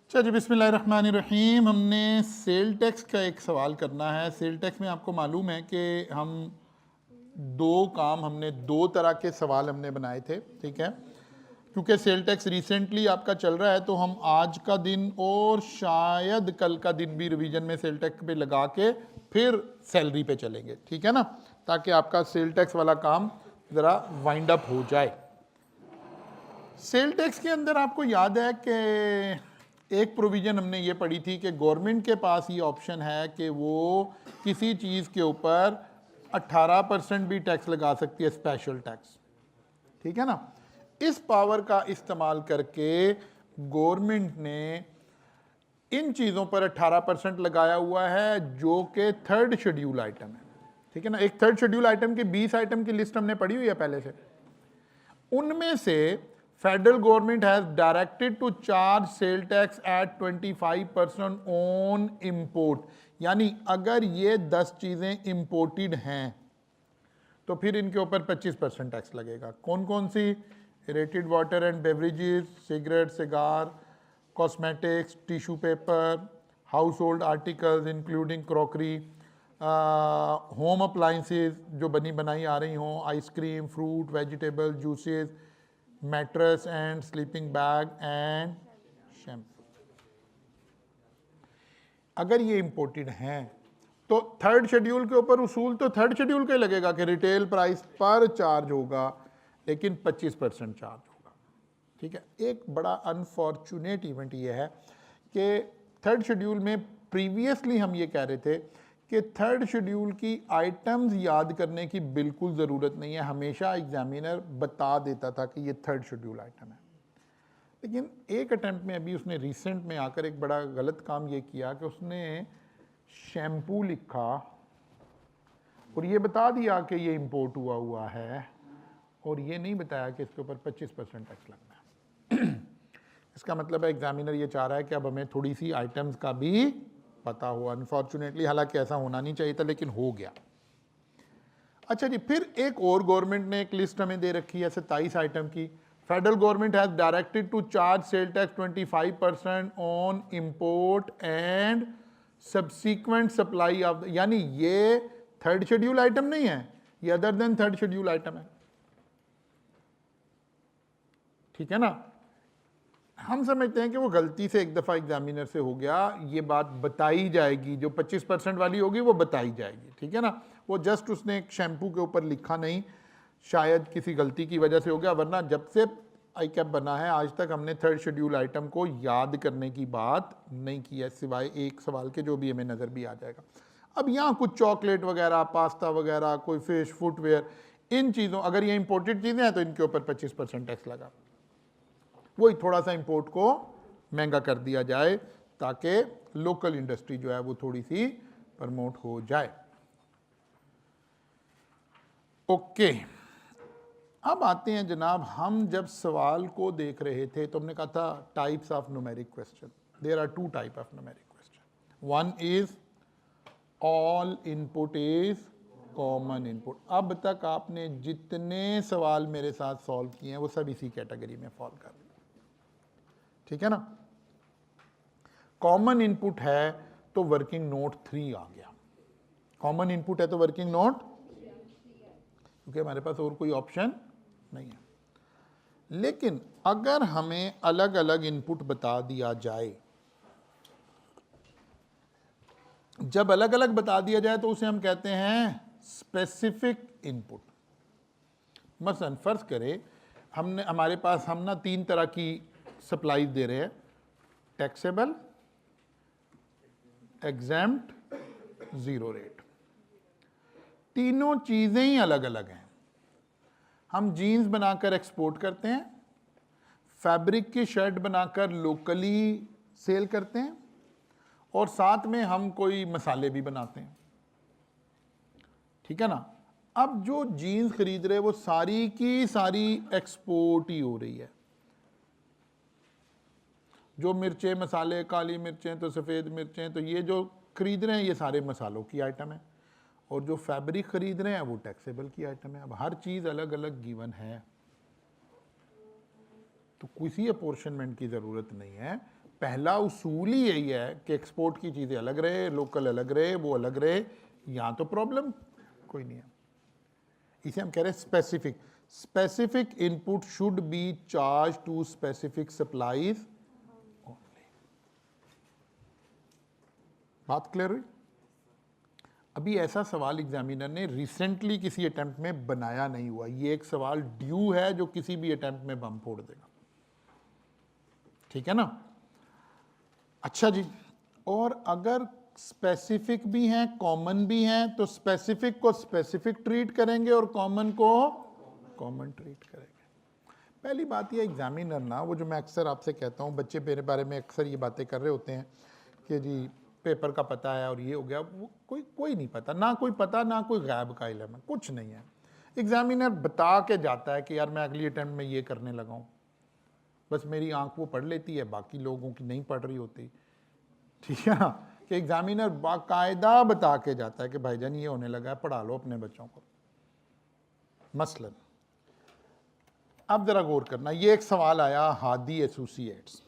अच्छा जी, बिस्मिल्लाहिर्रहमानिर्रहीम। हमने सेल टैक्स का एक सवाल करना है। सेल टैक्स में आपको मालूम है कि हमने दो तरह के सवाल हमने बनाए थे, ठीक है। क्योंकि सेल टैक्स रिसेंटली आपका चल रहा है तो हम आज का दिन और शायद कल का दिन भी रिवीजन में सेल टैक्स पे लगा के फिर सैलरी पे चलेंगे, ठीक है ना, ताकि आपका सेल टैक्स वाला काम ज़रा वाइंड अप हो जाए। सेल टैक्स के अंदर आपको याद है कि एक प्रोविज़न हमने ये पढ़ी थी कि गवर्नमेंट के पास ये ऑप्शन है कि वो किसी चीज़ के ऊपर 18% भी टैक्स लगा सकती है, स्पेशल टैक्स, ठीक है ना। इस पावर का इस्तेमाल करके गवर्नमेंट ने इन चीज़ों पर 18% लगाया हुआ है जो कि थर्ड शेड्यूल आइटम है, ठीक है ना। एक थर्ड शेड्यूल आइटम की 20 आइटम की लिस्ट हमने पढ़ी हुई है पहले से। उनमें से federal government has directed to charge sale tax at 25% on import, यानी अगर ये 10 चीजें इंपोर्टेड हैं तो फिर इनके ऊपर 25% टैक्स लगेगा। कौन कौन सी? Aerated water and beverages, cigarette, cigar, cosmetics, tissue paper, household articles including crockery, home appliances जो बनी बनाई आ रही हों, ice cream, fruit, vegetable, juices, mattress and sleeping bag and shampoo. अगर ये इंपोर्टेड हैं तो थर्ड शेड्यूल के ऊपर उसूल तो थर्ड शेड्यूल का ही लगेगा कि रिटेल प्राइस पर चार्ज होगा, लेकिन 25% चार्ज होगा, ठीक है। एक बड़ा अनफॉर्चुनेट इवेंट ये है कि थर्ड शेड्यूल में प्रीवियसली हम ये कह रहे थे कि थर्ड शेड्यूल की आइटम्स याद करने की बिल्कुल ज़रूरत नहीं है, हमेशा एग्जामिनर बता देता था कि ये थर्ड शेड्यूल आइटम है। लेकिन एक अटेम्प्ट में अभी उसने रिसेंट में आकर एक बड़ा गलत काम ये किया कि उसने शैम्पू लिखा और ये बता दिया कि ये इंपोर्ट हुआ है, और ये नहीं बताया कि इसके ऊपर 25% टैक्स लगना है। इसका मतलब है एग्जामिनर ये चाह रहा है कि अब हमें थोड़ी सी आइटम्स का भी पता हो। अनफॉर्चुनेटली, हालांकि ऐसा होना नहीं चाहिए था, लेकिन हो गया। अच्छा जी, फिर एक और गवर्नमेंट ने एक लिस्ट हमें दे रखी है 27 आइटम की। Federal government has directed to charge sale tax 25% on import and subsequent supply of, यानी ये थर्ड शेड्यूल आइटम नहीं है, ये other than third schedule item है, ठीक है ना। हम समझते हैं कि वो गलती से एक दफ़ा एग्जामिनर से हो गया, ये बात बताई जाएगी, जो 25% वाली होगी वो बताई जाएगी, ठीक है ना। वो जस्ट उसने एक शैम्पू के ऊपर लिखा नहीं, शायद किसी गलती की वजह से हो गया, वरना जब से आई कैप बना है आज तक हमने थर्ड शेड्यूल आइटम को याद करने की बात नहीं की है, सिवाय एक सवाल के जो भी हमें नज़र भी आ जाएगा। अब यहाँ कुछ चॉकलेट वगैरह, पास्ता वगैरह, कोई फिश, फुटवेयर, इन चीज़ों, अगर ये इंपोर्टेड चीज़ें हैं तो इनके ऊपर 25% टैक्स लगा। वही थोड़ा सा इंपोर्ट को महंगा कर दिया जाए ताकि लोकल इंडस्ट्री जो है वो थोड़ी सी प्रमोट हो जाए। ओके, अब आते हैं जनाब, हम जब सवाल को देख रहे थे तो हमने कहा था types of numeric question. There are two type of numeric question. One is all input is common input. अब तक आपने जितने सवाल मेरे साथ सॉल्व किए हैं वो सब इसी कैटेगरी में फॉल कर रहे हैं, ठीक है ना। कॉमन इनपुट है तो वर्किंग नोट 3 आ गया। कॉमन इनपुट है तो वर्किंग नोट, क्योंकि हमारे पास और कोई ऑप्शन नहीं है। लेकिन अगर हमें अलग अलग इनपुट बता दिया जाए, जब अलग अलग बता दिया जाए तो उसे हम कहते हैं स्पेसिफिक इनपुट। मसलन फर्ज करें हमारे पास हम ना 3 तरह की सप्लाई दे रहे हैं, टैक्सेबल, एग्जैम्प्ट, जीरो रेट। तीनों चीजें ही अलग अलग हैं। हम जीन्स बनाकर एक्सपोर्ट करते हैं, फैब्रिक की शर्ट बनाकर लोकली सेल करते हैं, और साथ में हम कोई मसाले भी बनाते हैं, ठीक है ना। अब जो जीन्स खरीद रहे हैं वो सारी की सारी एक्सपोर्ट ही हो रही है। जो मिर्चें, मसाले, काली मिर्चें तो सफ़ेद मिर्चें, तो ये जो खरीद रहे हैं ये सारे मसालों की आइटम है, और जो फैब्रिक खरीद रहे हैं वो टैक्सेबल की आइटम है। अब हर चीज़ अलग अलग गिवन है तो किसी अपोर्शनमेंट की ज़रूरत नहीं है, पहला उसूल ही यही है कि एक्सपोर्ट की चीज़ें अलग रहे, लोकल अलग रहे, वो अलग रहे। यहाँ तो प्रॉब्लम कोई नहीं है। इसे हम कह रहे हैं specific. Specific input should be charge to specific supplies only. बात क्लियर हुई? अभी ऐसा सवाल एग्जामिनर ने रिसेंटली किसी अटेम्प्ट में बनाया नहीं हुआ। ये एक सवाल ड्यू है जो किसी भी अटेम्प्ट में बम फोड़ देगा। ठीक है ना? अच्छा जी, और अगर स्पेसिफिक भी हैं, कॉमन भी हैं, तो स्पेसिफिक को स्पेसिफिक ट्रीट करेंगे और कॉमन को कॉमन ट्रीट करेंगे। पहली बात ये एग्जामिनर ना, वो जो मैं अक्सर आपसे कहता हूँ, बच्चे मेरे बारे में अक्सर ये बातें कर रहे होते हैं कि जी पेपर का पता है और ये हो गया, वो कोई नहीं पता, ना कोई पता, ना कोई गैब का इल्म है, कुछ नहीं है। एग्जामिनर बता के जाता है कि यार मैं अगली अटेम्प्ट में ये करने लगा हूँ, बस मेरी आंख वो पढ़ लेती है, बाकी लोगों की नहीं पढ़ रही होती। ठीक है ना? कि एग्जामिनर बाकायदा बता के जाता है कि भाईजान ये होने लगा है, पढ़ा लो अपने बच्चों को। मसलन अब जरा गौर करना, ये एक सवाल आया हादी एसोसिएट्स,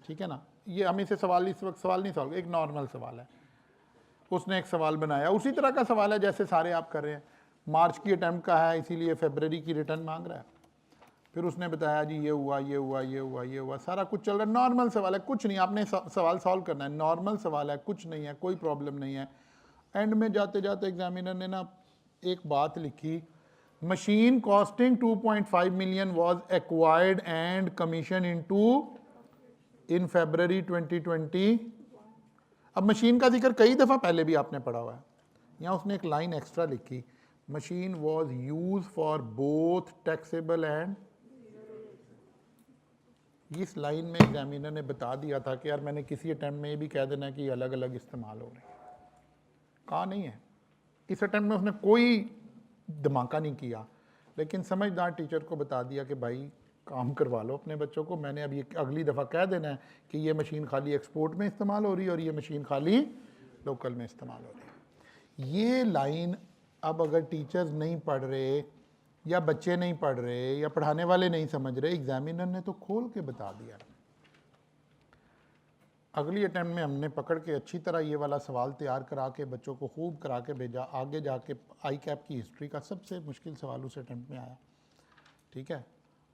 ठीक है ना? ये हम इसे सवाल इस वक्त सवाल नहीं सॉल्व, एक नॉर्मल सवाल है। उसने एक सवाल बनाया, उसी तरह का सवाल है जैसे सारे आप कर रहे हैं। मार्च की अटेम्प्ट का है, इसीलिए फरवरी की रिटर्न मांग रहा है। फिर उसने बताया जी ये हुआ, ये हुआ, ये हुआ, ये हुआ, सारा कुछ चल रहा है, नॉर्मल सवाल है, कुछ नहीं, आपने सवाल सॉल्व करना है, नॉर्मल सवाल है, कुछ नहीं है, कोई प्रॉब्लम नहीं है। एंड में जाते जाते एग्जामिनर ने ना एक बात लिखी, machine costing 2.5 million was acquired and commission in February 2020। अब मशीन का जिक्र कई दफ़ा पहले भी आपने पढ़ा हुआ है, यहाँ उसने एक लाइन एक्स्ट्रा लिखी, machine was use for both taxable and. इस लाइन में एग्जामिनर ने बता दिया था कि यार मैंने किसी अटेम्प्ट में ये भी कह देना कि अलग अलग इस्तेमाल हो रहे हैं, कहा नहीं है। इस अटेम्प्ट में उसने कोई धमाका नहीं किया, लेकिन समझदार टीचर को बता दिया कि भाई काम करवा लो अपने बच्चों को, मैंने अब ये अगली दफ़ा कह देना है कि ये मशीन खाली एक्सपोर्ट में इस्तेमाल हो रही है और ये मशीन खाली लोकल में इस्तेमाल हो रही है। ये लाइन अब अगर टीचर्स नहीं पढ़ रहे या बच्चे नहीं पढ़ रहे या पढ़ाने वाले नहीं समझ रहे, एग्जामिनर ने तो खोल के बता दिया। अगली अटेम्प्ट में हमने पकड़ के अच्छी तरह ये वाला सवाल तैयार करा के बच्चों को खूब करा के भेजा। आगे जाके आई कैप की हिस्ट्री का सबसे मुश्किल सवाल उस अटेम्प्ट में आया, ठीक है,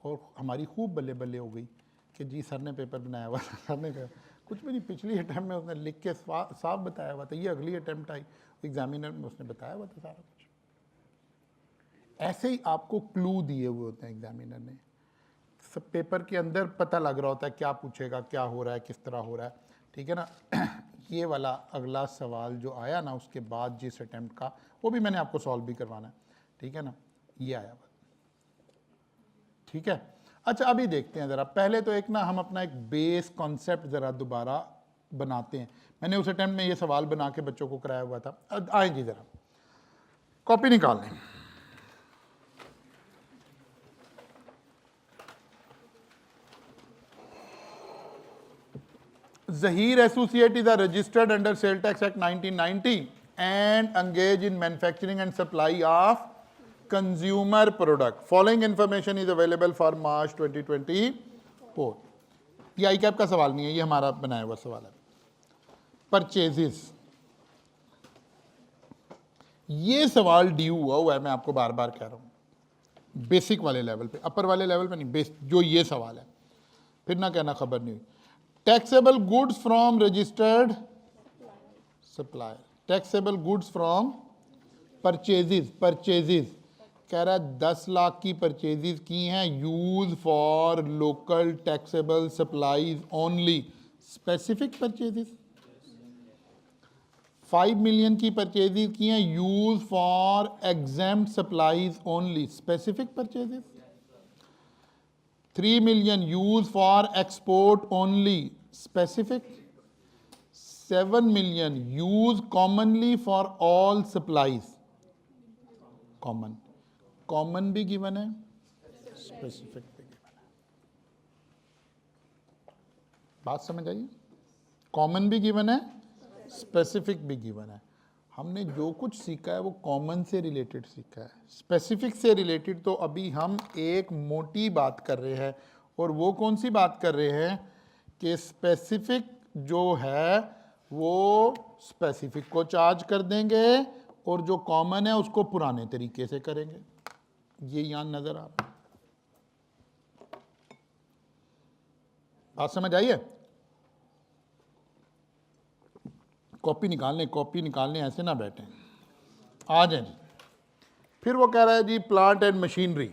और हमारी खूब बल्ले बल्ले हो गई कि जी सर ने पेपर बनाया हुआ था, सर ने कुछ भी नहीं, पिछली अटेम्प्ट में उसने लिख के साफ बताया हुआ था, ये अगली अटेम्प्ट आई एग्जामिनर में उसने बताया हुआ था सारा कुछ। ऐसे ही आपको क्लू दिए हुए होते हैं एग्जामिनर ने, सब पेपर के अंदर पता लग रहा होता है क्या पूछेगा, क्या हो रहा है, किस तरह हो रहा है, ठीक है ना। ये वाला अगला सवाल जो आया ना उसके बाद जिस अटेम्प्ट का, वो भी मैंने आपको सॉल्व भी करवाना है, ठीक है ना, ये आया हुआ, ठीक है। अच्छा अभी देखते हैं ज़रा, पहले तो एक ना हम अपना एक बेस कॉन्सेप्ट ज़रा दोबारा बनाते हैं। मैंने उस अटेम्प्ट में ये सवाल बना के बच्चों को कराया हुआ था। आए जी ज़रा कॉपी निकाल लें। Zahir Associate is registered under Sale Tax Act 1990 and engage in manufacturing and supply of consumer product. Following information is available for March 2024. ये आई कैप का सवाल नहीं है, ये हमारा बनाया हुआ सवाल है। परचेजेस, ये सवाल ड्यू हुआ है, मैं आपको बार बार कह रहा हूँ, बेसिक वाले लेवल पे, अपर वाले लेवल पे नहीं, बेस जो ये सवाल है, फिर ना कहना खबर नहीं हुई। Taxable goods from registered supplier, taxable goods from purchases, purchases कह रहा है 10 लाख की परचेजेस की हैं, use for local taxable supplies only, specific purchases. 5 million की परचेजेस की हैं, use for exempt supplies only, specific purchases. 3 million used for export only, specific. 7 million used commonly for all supplies, common. Common भी given है, specific भी given है। बात समझ आई? Common भी गिवन है, स्पेसिफिक भी गिवन है। हमने जो कुछ सीखा है वो कॉमन से रिलेटेड सीखा है, स्पेसिफिक से रिलेटेड तो अभी हम एक मोटी बात कर रहे हैं, और वो कौन सी बात कर रहे हैं कि स्पेसिफिक जो है वो स्पेसिफिक को चार्ज कर देंगे और जो कॉमन है उसको पुराने तरीके से करेंगे। ये यहां नजर आ रहा है, बात समझ आई है? कॉपी निकालने ऐसे ना बैठे, आ जाए जी। फिर वो कह रहा है जी प्लांट एंड मशीनरी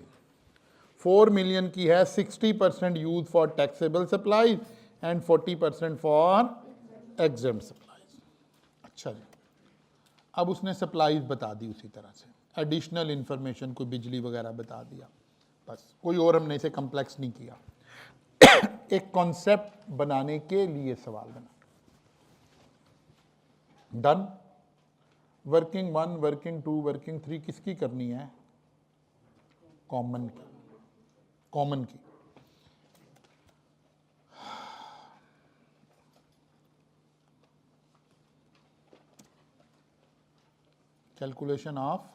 4 मिलियन की है, 60% use for taxable supplies and 40% for exempt supplies. अच्छा जी, अब उसने सप्लाईज बता दी उसी तरह से, एडिशनल इंफॉर्मेशन कोई बिजली वगैरह बता दिया, बस कोई और हमने इसे कम्प्लेक्स नहीं किया। एक कॉन्सेप्ट बनाने के लिए सवाल बना, डन। वर्किंग 1, वर्किंग 2, वर्किंग 3 किसकी करनी है? कॉमन की, कॉमन की। Calculation of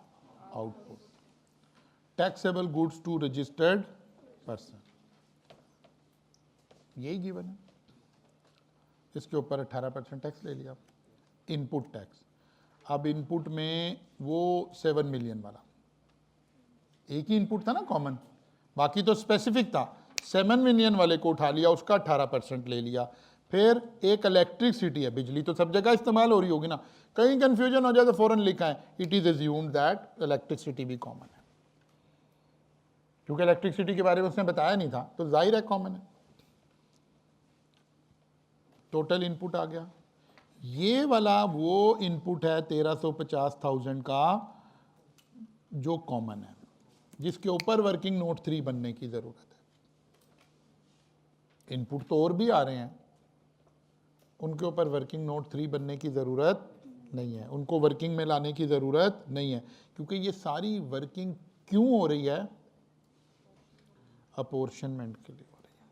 output, taxable goods to registered person, यही गिवन है। इसके ऊपर 18% टैक्स ले लिया। इनपुट टैक्स, अब इनपुट में वो 7 मिलियन वाला एक ही इनपुट था ना कॉमन, बाकी तो स्पेसिफिक था। 7 मिलियन वाले को उठा लिया, उसका 18% ले लिया। फिर एक इलेक्ट्रिसिटी है, बिजली तो सब जगह इस्तेमाल हो रही होगी ना, कहीं कंफ्यूजन हो जाए तो फौरन लिखा है it is assumed that electricity भी कॉमन है, क्योंकि इलेक्ट्रिसिटी के बारे में उसने बताया नहीं था तो जाहिर है कॉमन है। टोटल इनपुट आ गया। ये वाला वो इनपुट है 1350,000 का जो कॉमन है, जिसके ऊपर वर्किंग नोट 3 बनने की जरूरत है। इनपुट तो और भी आ रहे हैं, उनके ऊपर वर्किंग नोट 3 बनने की ज़रूरत नहीं है, उनको वर्किंग में लाने की ज़रूरत नहीं है, क्योंकि ये सारी वर्किंग क्यों हो रही है? अपोर्शनमेंट के लिए हो रही है।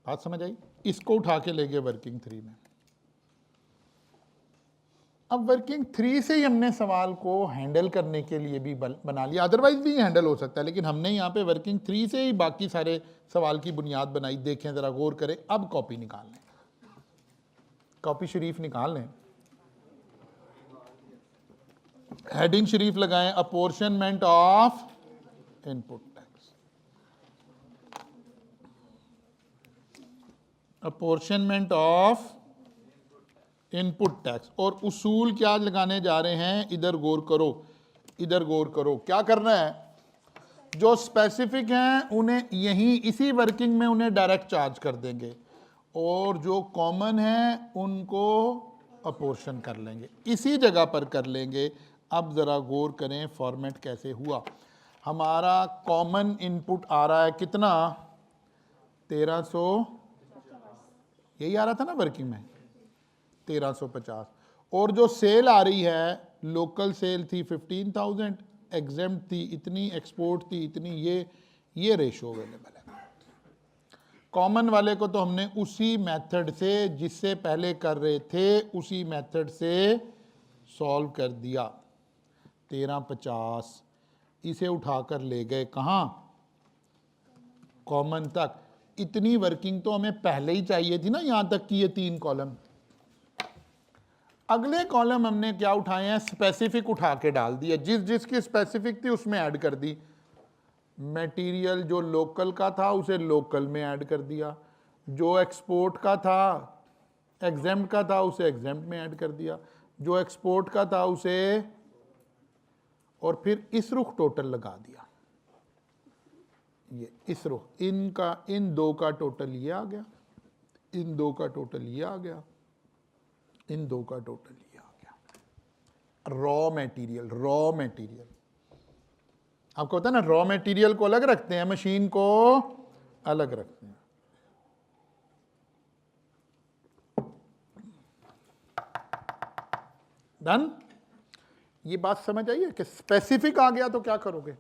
बात समझ आई? इसको उठा के ले गए वर्किंग 3 में। अब वर्किंग 3 से ही हमने सवाल को हैंडल करने के लिए भी बना लिया, अदरवाइज भी हैंडल हो सकता है, लेकिन हमने यहाँ पे वर्किंग 3 से ही बाकी सारे सवाल की बुनियाद बनाई। देखें ज़रा, गौर करें। अब कॉपी निकाल लें, कॉपी शरीफ निकाल लें, हेडिंग शरीफ लगाएं, apportionment of input tax, apportionment of input tax. और उसूल क्या लगाने जा रहे हैं? इधर गौर करो, इधर गौर करो। क्या करना है? जो स्पेसिफिक हैं उन्हें यहीं इसी वर्किंग में उन्हें डायरेक्ट चार्ज कर देंगे, और जो कॉमन है उनको अपोर्शन कर लेंगे, इसी जगह पर कर लेंगे। अब ज़रा गौर करें फॉर्मेट कैसे हुआ। हमारा कॉमन इनपुट आ रहा है कितना? 1300, यही आ रहा था ना वर्किंग में, 1350। और जो सेल आ रही है, लोकल सेल थी 15,000, एग्जेम्प्ट थी इतनी, एक्सपोर्ट थी इतनी। ये रेशो अवेलेबल है। कॉमन वाले को तो हमने उसी मेथड से, जिससे पहले कर रहे थे, उसी मेथड से सॉल्व कर दिया। 1350 इसे उठाकर ले गए कहाँ? कॉमन तक। इतनी वर्किंग तो हमें पहले ही चाहिए थी ना, यहां तक कि ये 3 कॉलम। अगले कॉलम हमने क्या उठाए हैं? स्पेसिफिक उठा के डाल दिया, जिस जिसकी स्पेसिफिक थी उसमें ऐड कर दी। मटेरियल जो लोकल का था उसे लोकल में ऐड कर दिया, जो एक्सपोर्ट का था, एग्जेम्प्ट का था, उसे एग्जेम्प्ट में ऐड कर दिया, जो एक्सपोर्ट का था उसे, और फिर इस रुख टोटल लगा दिया। ये इस रुख, इनका, इन दो का टोटल ये आ गया, इन दो का टोटल ये आ गया, इन दो का टोटल ये आ गया। रॉ मटेरियल, रॉ मटेरियल आपको पता है ना, रॉ मटेरियल को अलग रखते हैं, मशीन को अलग रखते हैं। डन? ये बात समझ आई है कि स्पेसिफिक आ गया तो क्या करोगे?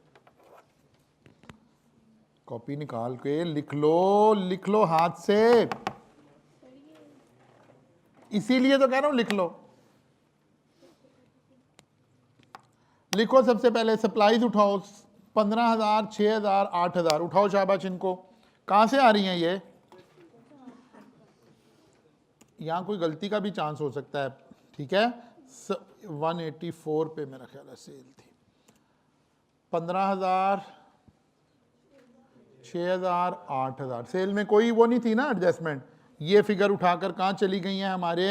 कॉपी निकाल के लिख लो हाथ से। इसीलिए तो कह रहा हूं लिख लो। लिखो सबसे पहले सप्लाईज उठाओ, 15,000, 6,000, 8,000 उठाओ शाबाश। इनको कहां से आ रही हैं? ये यहाँ कोई गलती का भी चांस हो सकता है, ठीक है। 184 पे मेरा ख्याल है सेल थी, 15,000, 6,000, 8,000 सेल में कोई वो नहीं थी ना एडजस्टमेंट। ये फिगर उठाकर कहाँ चली गई हैं हमारे,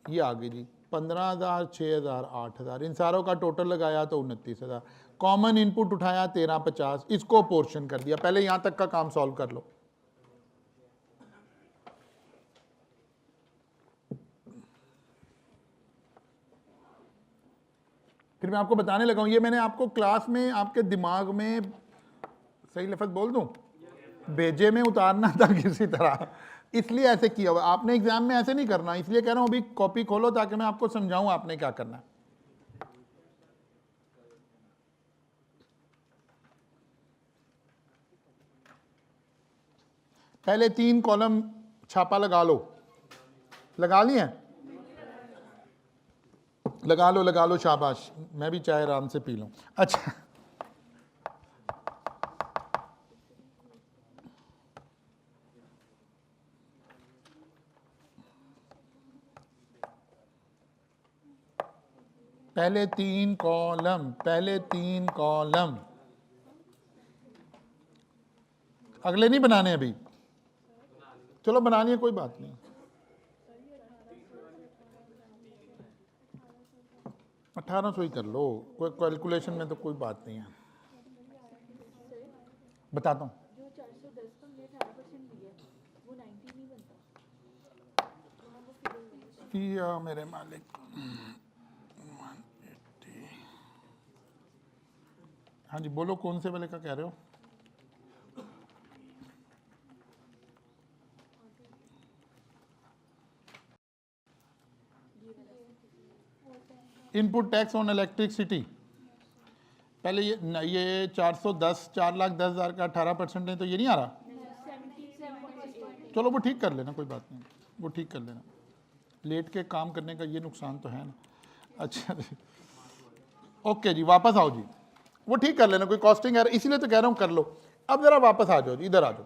ये आ गई जी 15,000, 6,000, 8,000, इन सारों का टोटल लगाया तो 29,000। कॉमन इनपुट उठाया 1350, इसको पोर्शन कर दिया। पहले यहां तक का काम सॉल्व कर लो। फिर मैं आपको बताने लगा हूं, ये मैंने आपको क्लास में आपके दिमाग में, सही लफ्ज बोल दूं, भेजे में उतारना था किसी तरह, इसलिए ऐसे किया हुआ। आपने एग्जाम में ऐसे नहीं करना, इसलिए कह रहा हूं अभी कॉपी खोलो ताकि मैं आपको समझाऊं आपने क्या करना है। पहले 3 कॉलम छापा लगा लो, लगा लिए? लगा लो, शाबाश। मैं भी चाय आराम से पी लूं। अच्छा, पहले 3 कॉलम, अगले नहीं बनाने अभी, चलो बना लिए, कोई बात नहीं। 1800 ही कर लो, कोई कैलकुलेशन में तो कोई बात नहीं है। बताता हूँ, जो 410 का हमने 18% दिया वो 90 नहीं बनता, पिया मेरे मालिक। 180, हाँ जी बोलो, कौन से वाले का कह रहे हो? इनपुट टैक्स ऑन इलेक्ट्रिसिटी, पहले ये 410, 4,10,000 का 18% है तो ये नहीं आ रहा। चलो वो ठीक कर लेना, कोई बात नहीं, वो ठीक कर लेना। लेट के काम करने का ये नुकसान तो है ना। अच्छा जी, ओके जी, वापस आओ जी, वो ठीक कर लेना, कोई कॉस्टिंग है, इसीलिए तो कह रहा हूँ कर लो। अब जरा वापस आ जाओ जी, इधर आ जाओ।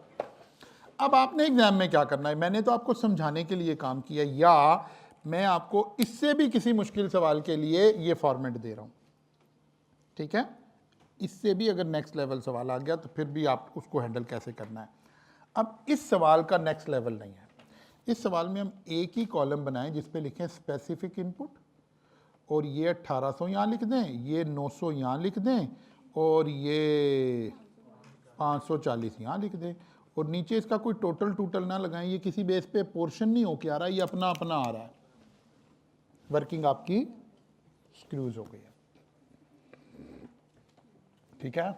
अब आपने एग्जाम में क्या करना है, मैंने तो आपको समझाने के लिए काम किया, या मैं आपको इससे भी किसी मुश्किल सवाल के लिए ये फॉर्मेट दे रहा हूं, ठीक है। इससे भी अगर नेक्स्ट लेवल सवाल आ गया तो फिर भी आप उसको हैंडल कैसे करना है। अब इस सवाल का नेक्स्ट लेवल नहीं है। इस सवाल में हम एक ही कॉलम बनाएं जिस पे लिखें स्पेसिफिक इनपुट, और ये 1800 यहाँ लिख दें, ये 900 यहाँ लिख दें, और ये 540 यहाँ लिख दें, और नीचे इसका कोई टोटल ना लगाएं। ये किसी बेस पे पोर्शन नहीं होके आ रहा है, ये अपना अपना आ रहा है। वर्किंग आपकी स्क्रूज हो गई है, ठीक है।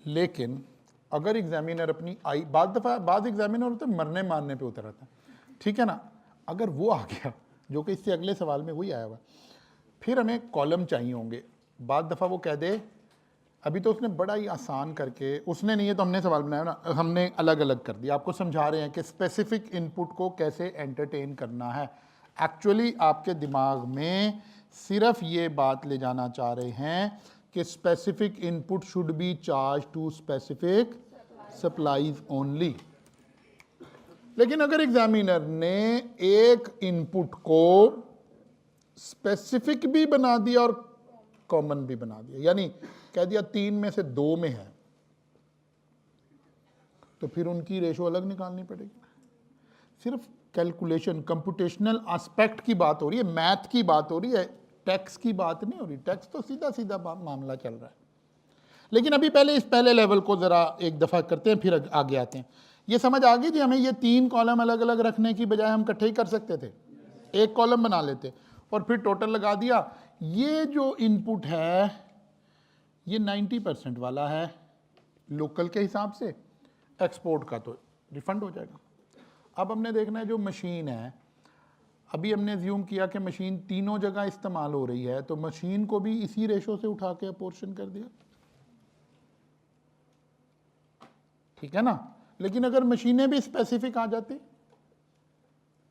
लेकिन अगर एग्जामिनर अपनी आई, बाद एग्जामिनर होते मरने मारने पे उतर आता है, ठीक है ना। अगर वो आ गया जो कि इससे अगले सवाल में वही आया हुआ, फिर हमें कॉलम चाहिए होंगे। बाद दफ़ा वो कह दे, अभी तो उसने बड़ा ही आसान करके, उसने नहीं है तो हमने सवाल बनाया ना, हमने अलग अलग कर दिया। आपको समझा रहे हैं कि स्पेसिफिक इनपुट को कैसे एंटरटेन करना है। एक्चुअली आपके दिमाग में सिर्फ ये बात ले जाना चाह रहे हैं कि specific input should be charge to specific supplies only. लेकिन अगर एग्जामिनर ने एक इनपुट को स्पेसिफिक भी बना दिया और कॉमन भी बना दिया, यानी कह दिया 3 में से 2 में है, तो फिर उनकी रेशो अलग निकालनी पड़ेगी। सिर्फ कैलकुलेशन, कंप्यूटेशनल एस्पेक्ट की बात हो रही है, मैथ की बात हो रही है, टैक्स की बात नहीं हो रही। टैक्स तो सीधा सीधा मामला चल रहा है। लेकिन अभी पहले इस पहले लेवल को ज़रा एक दफ़ा करते हैं, फिर आगे आते हैं। ये समझ आ गई जी हमें, ये 3 कॉलम अलग अलग रखने की बजाय हम इकट्ठे ही कर सकते थे, एक कॉलम बना लेते और फिर टोटल लगा दिया। ये जो इनपुट है ये 90% वाला है लोकल के हिसाब से, एक्सपोर्ट का तो रिफंड हो जाएगा। अब हमने देखना है जो मशीन है, अभी हमने ज्यूम किया कि मशीन तीनों जगह इस्तेमाल हो रही है, तो मशीन को भी इसी रेशो से उठा के अपोर्शन कर दिया, ठीक है ना। लेकिन अगर मशीनें भी स्पेसिफिक आ जाती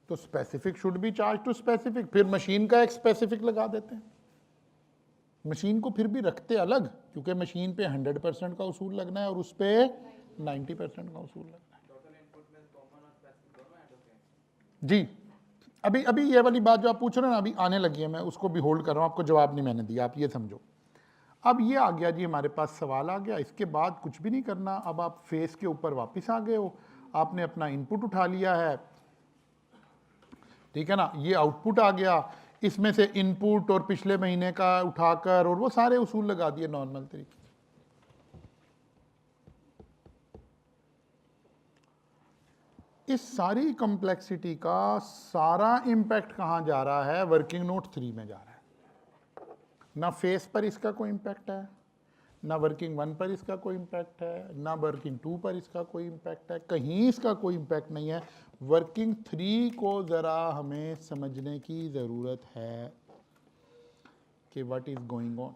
तो specific should be charge to specific, फिर मशीन का एक स्पेसिफिक लगा देते हैं। मशीन को फिर भी रखते अलग, क्योंकि मशीन पे 100% का उसूल लगना है और उस पे 90% का उसूल लगना है। जी अभी अभी ये वाली बात जो आप पूछ रहे हो ना, अभी आने लगी है, मैं उसको भी होल्ड कर रहा हूँ, आपको जवाब नहीं मैंने दिया, आप ये समझो। अब ये आ गया जी, हमारे पास सवाल आ गया, इसके बाद कुछ भी नहीं करना। अब आप फेस के ऊपर वापस आ गए हो, आपने अपना इनपुट उठा लिया है, ठीक है ना, ये आउटपुट आ गया, इसमें से इनपुट और पिछले महीने का उठाकर और वो सारे उसूल लगा दिए नॉर्मल तरीके। इस सारी कॉम्प्लेक्सिटी का सारा इंपैक्ट कहां जा रहा है? वर्किंग नोट 3 में जा रहा है। ना फेस पर इसका कोई इंपैक्ट है, ना वर्किंग 1 पर इसका कोई इंपैक्ट है, ना वर्किंग 2 पर इसका कोई इंपैक्ट है, कहीं इसका कोई इंपैक्ट नहीं है। वर्किंग 3 को ज़रा हमें समझने की ज़रूरत है कि व्हाट इज़ गोइंग ऑन।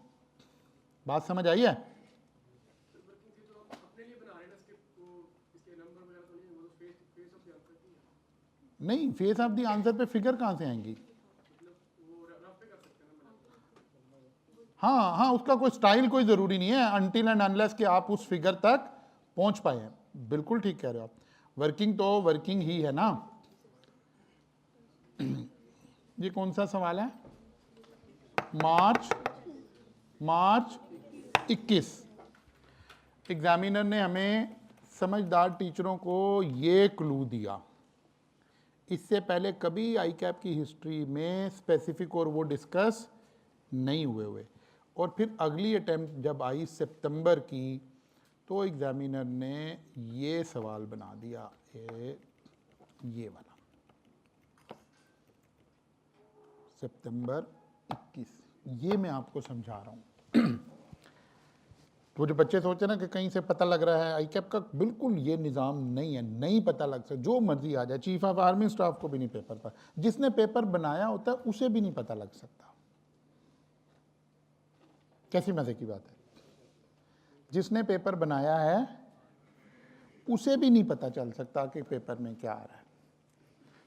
बात समझ आई है? नहीं, फेस ऑफ द आंसर पे फिगर कहाँ से आएंगी? हाँ हाँ, उसका कोई स्टाइल कोई ज़रूरी नहीं है, अनटिल एंड अनलेस कि आप उस फिगर तक पहुंच पाए हैं। बिल्कुल ठीक कह रहे हो आप, वर्किंग तो वर्किंग ही है ना। ये कौन सा सवाल है? मार्च 21। एग्जामिनर ने हमें समझदार टीचरों को ये क्लू दिया, इससे पहले कभी आई कैप की हिस्ट्री में स्पेसिफिक और वो डिस्कस नहीं हुए। और फिर अगली अटेम्प्ट जब आई सितंबर की, तो एग्जामिनर ने ये सवाल बना दिया, ये वाला, सितंबर 21। ये मैं आपको समझा रहा हूँ। तो जो बच्चे सोचे ना कि कहीं से पता लग रहा है, आई कैप का बिल्कुल ये निज़ाम नहीं है, नहीं पता लग सकता, जो मर्जी आ जाए, चीफ ऑफ आर्मी स्टाफ को भी नहीं पेपर पर, जिसने पेपर बनाया होता है उसे भी नहीं पता लग सकता। कैसी मजे की बात है? जिसने पेपर बनाया है उसे भी नहीं पता चल सकता कि पेपर में क्या आ रहा है,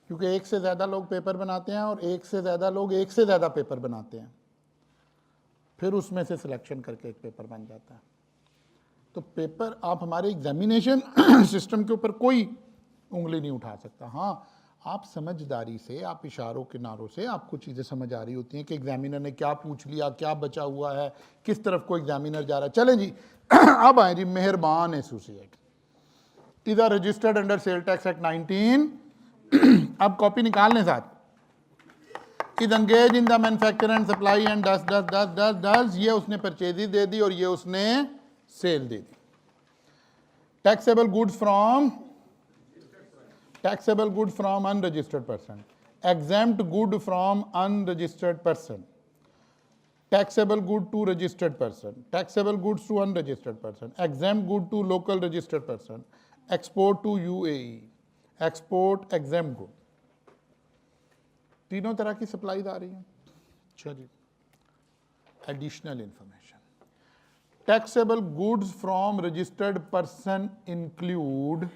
क्योंकि एक से ज़्यादा लोग पेपर बनाते हैं और एक से ज़्यादा लोग एक से ज़्यादा पेपर बनाते हैं, फिर उसमें से सिलेक्शन करके एक पेपर बन जाता है। तो पेपर आप हमारे एग्जामिनेशन सिस्टम के ऊपर कोई उंगली नहीं उठा सकता। हाँ, आप समझदारी से, आप इशारों किनारों से आपको चीज़ें समझ आ रही होती हैं कि एग्जामिनर ने क्या पूछ लिया, क्या बचा हुआ है, किस तरफ को एग्जामिनर जा रहा है। चले जी, अब आए जी, Mehrban associate is are registered under sale tax act 19। अब कॉपी निकाल लें साथ। Is engage in the manufacture and supply and दस, ये उसने परचेजेज दे दी और ये उसने सेल दे दी। taxable good from unregistered person, exempt good from unregistered person, taxable good to registered person, taxable goods to unregistered person, exempt good to local registered person, export to UAE, export exempt good, तीनों तरह की supplies आ रही हैं। अच्छा जी, additional information, taxable goods from registered person include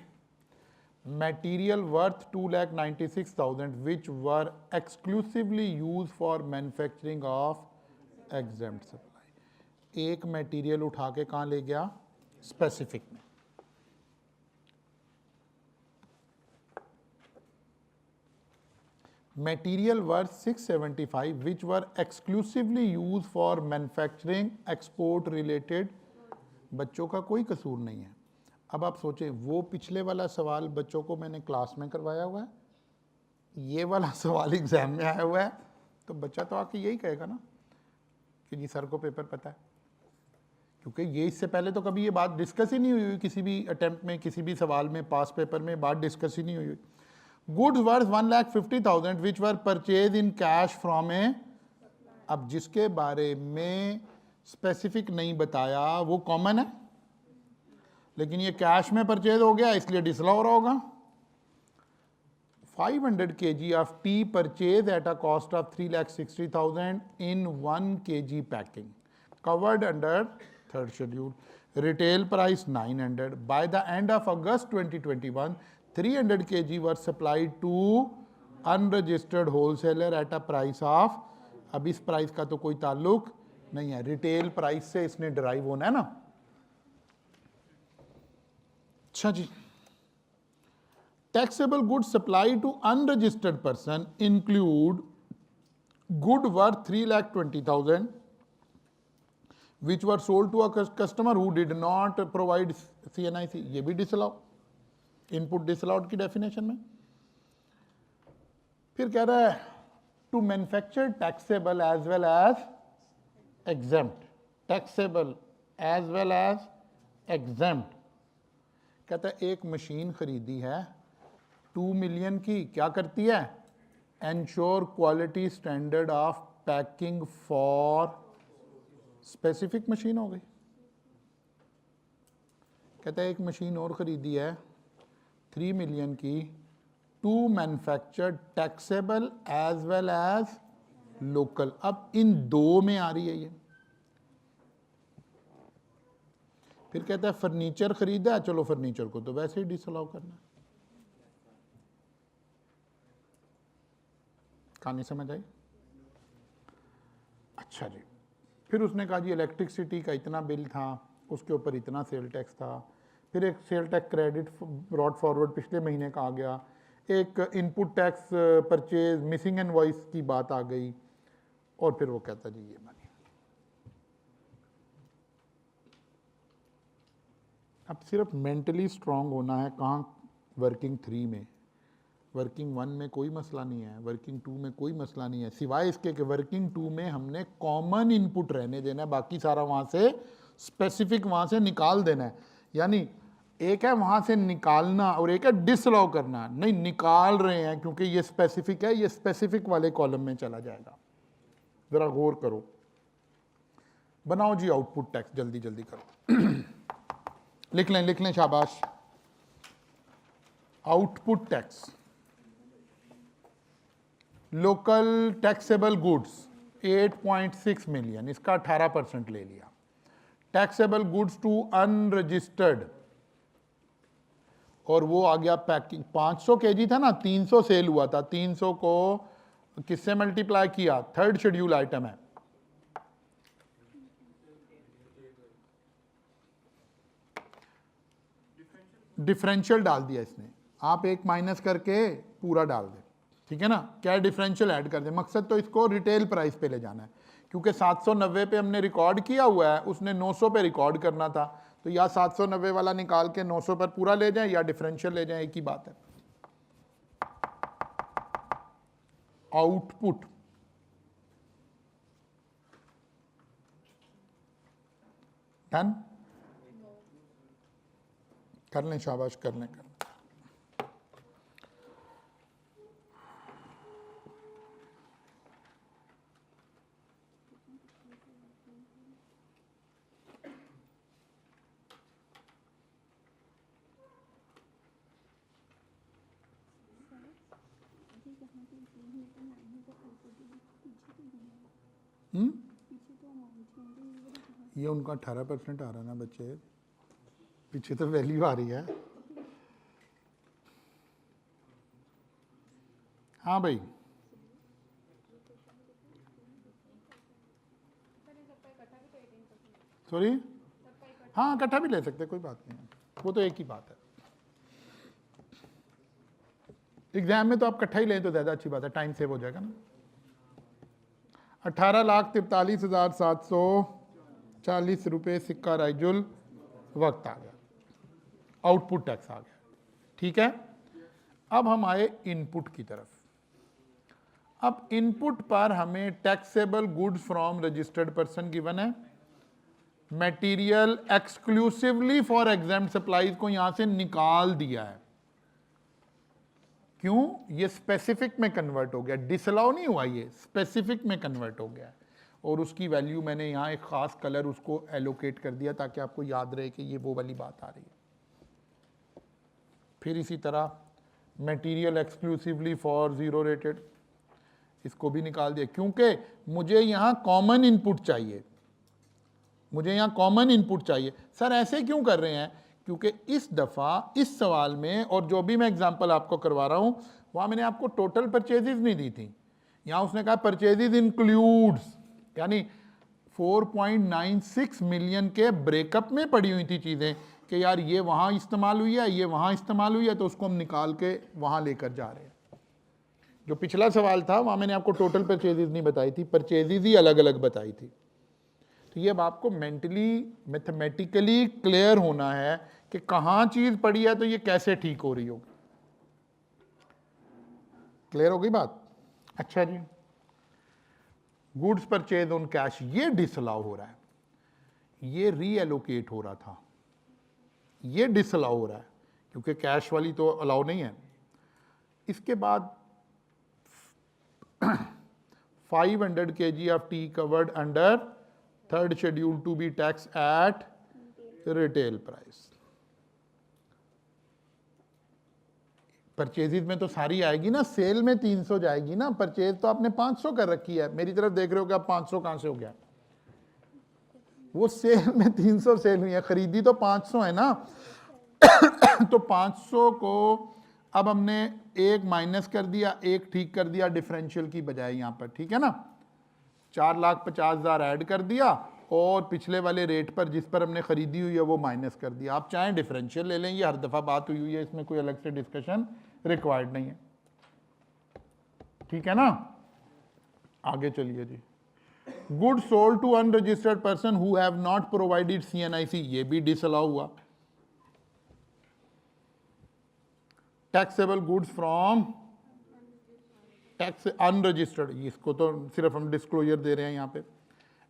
material worth 2,96,000 which were exclusively used for manufacturing of exempt supply। एक material उठा के कहाँ ले गया? स्पेसिफिक में। material worth 675 which were exclusively used for manufacturing export related। बच्चों का कोई कसूर नहीं है। अब आप सोचें, वो पिछले वाला सवाल बच्चों को मैंने क्लास में करवाया हुआ है, ये वाला सवाल एग्जाम में आया हुआ है, तो बच्चा तो आके यही कहेगा ना कि जी सर को पेपर पता है, क्योंकि ये इससे पहले तो कभी ये बात डिस्कस ही नहीं हुई किसी भी अटेम्प्ट में, किसी भी सवाल में, पास पेपर में बात डिस्कस ही नहीं हुई। Goods worth 1,50,000 which were purchase in cash from A. अब जिसके बारे में स्पेसिफिक नहीं बताया वो कॉमन है, लेकिन ये कैश में परचेज हो गया इसलिए डिसला हो रहा होगा। 500 kg of tea purchased at a cost of 3,60,000 in 1 kg packing, covered under third schedule. Retail price 900. By the end of August 2021, 300 kg were supplied to unregistered wholesaler at a price of, अब इस price का तो कोई ताल्लुक नहीं है, retail price से इसने डिराइव होना है ना। अच्छा जी, taxable good supply to unregistered person include good worth 3,20,000 which were sold to a customer who did not provide CNIC। ये भी डिसअलाउ, इनपुट डिसअलाउड की डेफिनेशन में। फिर कह रहा है to manufacture taxable as well as exempt, taxable as well as exempt. कहता है एक मशीन खरीदी है 2 मिलियन की, क्या करती है, ensure quality standard of packing for specific machine हो गई। कहता है एक मशीन और खरीदी है 3 मिलियन की, to manufacture taxable as well as local. अब इन दो में आ रही है ये। फिर कहता है फर्नीचर खरीदा है, चलो फर्नीचर को तो वैसे ही डिसअलाउ करना है। कहानी समझ आई? अच्छा जी। फिर उसने कहा जी इलेक्ट्रिसिटी का इतना बिल था, उसके ऊपर इतना सेल टैक्स था। फिर एक sale tax credit brought forward पिछले महीने का आ गया। एक input tax purchase missing invoice की बात आ गई। और फिर वो कहता जी ये मनी। अब सिर्फ मेंटली स्ट्रांग होना है। कहाँ? वर्किंग 3 में। वर्किंग 1 में कोई मसला नहीं है, वर्किंग 2 में कोई मसला नहीं है, सिवाय इसके कि वर्किंग 2 में हमने कॉमन इनपुट रहने देना है, बाकी सारा वहाँ से स्पेसिफिक वहाँ से निकाल देना है। यानी एक है वहाँ से निकालना और एक है डिसअलाउ करना। नहीं, निकाल रहे हैं क्योंकि ये स्पेसिफिक है, ये स्पेसिफिक वाले कॉलम में चला जाएगा। ज़रा गौर करो। बनाओ जी आउटपुट टैक्स, जल्दी जल्दी करो। लिख लें शाबाश। Output tax, local taxable goods 8.6 million, इसका 18% ले लिया। टैक्सेबल गुड्स टू अनरजिस्टर्ड, और वो आ गया पैकिंग। 500 केजी था ना, 300 सेल हुआ था, 300 को किससे मल्टीप्लाई किया? थर्ड शेड्यूल आइटम है। डिफरेंशियल डाल दिया इसने, आप एक माइनस करके पूरा डाल दें, ठीक है ना। क्या डिफरेंशियल ऐड कर दें, मकसद तो इसको रिटेल प्राइस पे ले जाना है, क्योंकि 790 पे हमने रिकॉर्ड किया हुआ है, उसने 900 पे रिकॉर्ड करना था। तो या 790 वाला निकाल के 900 पर पूरा ले जाएं या डिफरेंशियल ले जाएं, एक ही बात है। आउटपुट डन, कर लें शाबाश, कर लें। ये उनका 18% आ रहा ना बच्चे, पीछे तो वैल्यू आ रही है। हाँ भाई, सॉरी, हाँ इकट्ठा भी ले सकते, कोई बात नहीं है, वो तो एक ही बात है। एग्जाम में तो आप इकट्ठा ही लें तो ज़्यादा अच्छी बात है, टाइम सेव हो जाएगा ना। 18,43,740 रुपये सिक्का राइजुल वक्त आ गया, आउटपुट टैक्स आ गया, ठीक है। अब हम आए इनपुट की तरफ। अब इनपुट पर हमें taxable goods from registered person given है, material exclusively for exempt supplies को यहां से निकाल दिया है। क्यों? ये स्पेसिफिक में कन्वर्ट हो गया, डिसअलाउ नहीं हुआ, ये स्पेसिफिक में कन्वर्ट हो गया। और उसकी वैल्यू मैंने यहाँ एक ख़ास कलर उसको एलोकेट कर दिया ताकि आपको याद रहे कि ये वो वाली बात आ रही है। फिर इसी तरह material exclusively for zero rated, इसको भी निकाल दिया, क्योंकि मुझे यहाँ कॉमन इनपुट चाहिए, मुझे यहाँ कॉमन इनपुट चाहिए। सर ऐसे क्यों कर रहे हैं? क्योंकि इस दफ़ा इस सवाल में, और जो भी मैं एग्जांपल आपको करवा रहा हूँ, वहाँ मैंने आपको टोटल परचेजेस नहीं दी थी। यहाँ उसने कहा परचेजेस इंक्लूड्स, यानी 4.96 मिलियन के ब्रेकअप में पड़ी हुई थी चीज़ें कि यार ये वहाँ इस्तेमाल हुई है, ये वहाँ इस्तेमाल हुई है, तो उसको हम निकाल के वहाँ लेकर जा रहे हैं। जो पिछला सवाल था वहाँ मैंने आपको टोटल परचेजेज नहीं बताई थी, परचेजेज ही अलग अलग बताई थी। तो ये अब आपको मेंटली मैथमेटिकली क्लियर होना है कि कहाँ चीज़ पड़ी है तो ये कैसे ठीक हो रही होगी। क्लियर हो गई बात? अच्छा जी, गुड्स परचेज ऑन कैश ये डिसअलाउ हो रहा है, ये रीएलोकेट हो रहा था, ये डिसअलाउ हो रहा है क्योंकि कैश वाली तो अलाउ नहीं है। इसके बाद 500 kg of tea covered under third schedule to be tax at retail price. Purchases में तो सारी आएगी ना, सेल में 300 जाएगी ना, परचेज तो आपने 500 कर रखी है। मेरी तरफ देख रहे हो कि आप 500 कहां से हो गया? वो सेल में 300 सेल हुई है, खरीदी तो 500 है ना। तो 500 को अब हमने एक माइनस कर दिया, एक ठीक कर दिया डिफरेंशियल की बजाय यहां पर, ठीक है ना। 4,50,000 ऐड कर दिया और पिछले वाले रेट पर जिस पर हमने खरीदी हुई है वो माइनस कर दिया। आप चाहें डिफरेंशियल ले लें, ये हर दफ़ा बात हुई है, इसमें कोई अलग से डिस्कशन रिक्वायर्ड नहीं है, ठीक है ना। आगे चलिए जी। Good sold to unregistered person who have not provided CNIC, ये भी डिसअलाउ हुआ। Taxable goods from tax unregistered, इसको तो सिर्फ हम डिस्क्लोजर दे रहे हैं यहाँ पे।